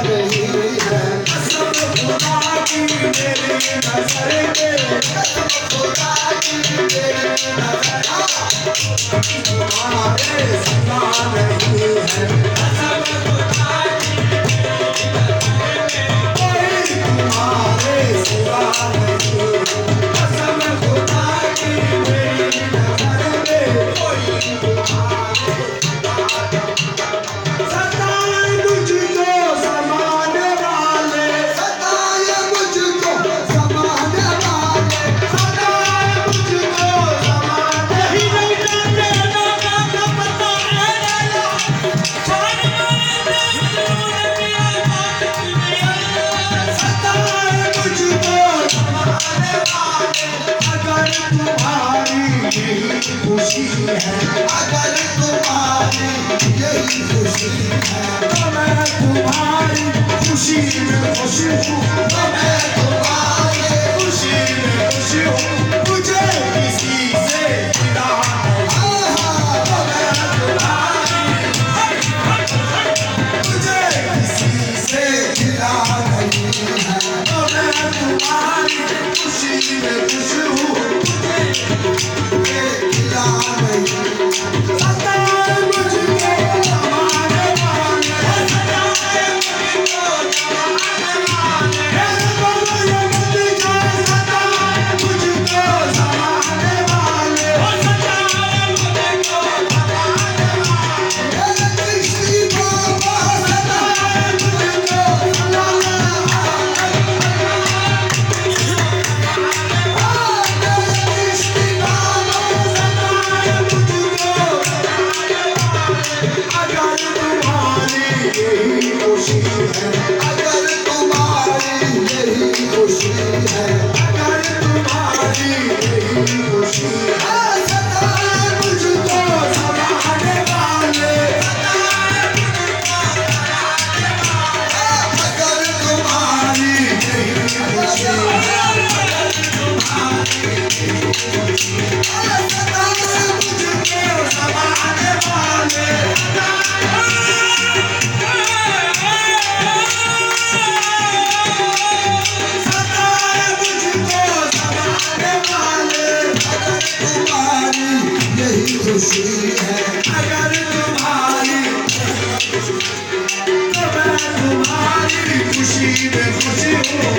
नहीं है। कसम खुदा की मेरी नजर पे, कसम खुदा की मेरी नजर तुम्हारे सिवा नहीं है। कसम खुदा की मेरी नजर पे, कोई तुम्हारे सिवा नहीं है। कसम खुदा की मेरी नजर पे, कोई तुम्हारे सताए मुझको समाने वाले, सताए मुझको समाने वाले, सताए मुझको समाने ही नहीं जाते ना का पता है लाला। सताए मुझको समाने वाले, अगर तुम्हारी यही खुशी है, अगर तुम्हारी यही खुशी है, तो मैं तुम्हारी खुशी में खुश हूँ, तो मैं तुम्हारी खुशी में खुश हूँ। मुझे किसी से गिला नहीं, तो मैं तुम्हारी, मुझे किसी से गिला नहीं है, तो मैं तुम्हारी खुशी में खुश हूँ। मुझे गिला नहीं। सताए मुझको समाने वाले, सताए मुझको समाने वाले, मेरे बोलो ये मत जाए। सताए मुझको समाने वाले, सताए मुझको समाने वाले, मेरे कृष्ण बाबा सताए मुझको समाने वाले, मेरे कृष्ण बाबा सताए मुझको। अगर तुम्हारी यही खुशी है, अगर तुम्हारी यही खुशी है, अगर तुम्हारी यही खुशी है, सताए मुझको समाने वाले, सताए मुझको समाने वाले, अगर तुम्हारी यही खुशी है, अगर तुम्हारी यही खुशी है, सताए मुझको समाने वाले, सताए मुझको समाने वाले, अगर तुम्हारी यही खुशी है, अगर तुम्हारी, तो मैं तुम्हारी खुशी में खुश हूँ।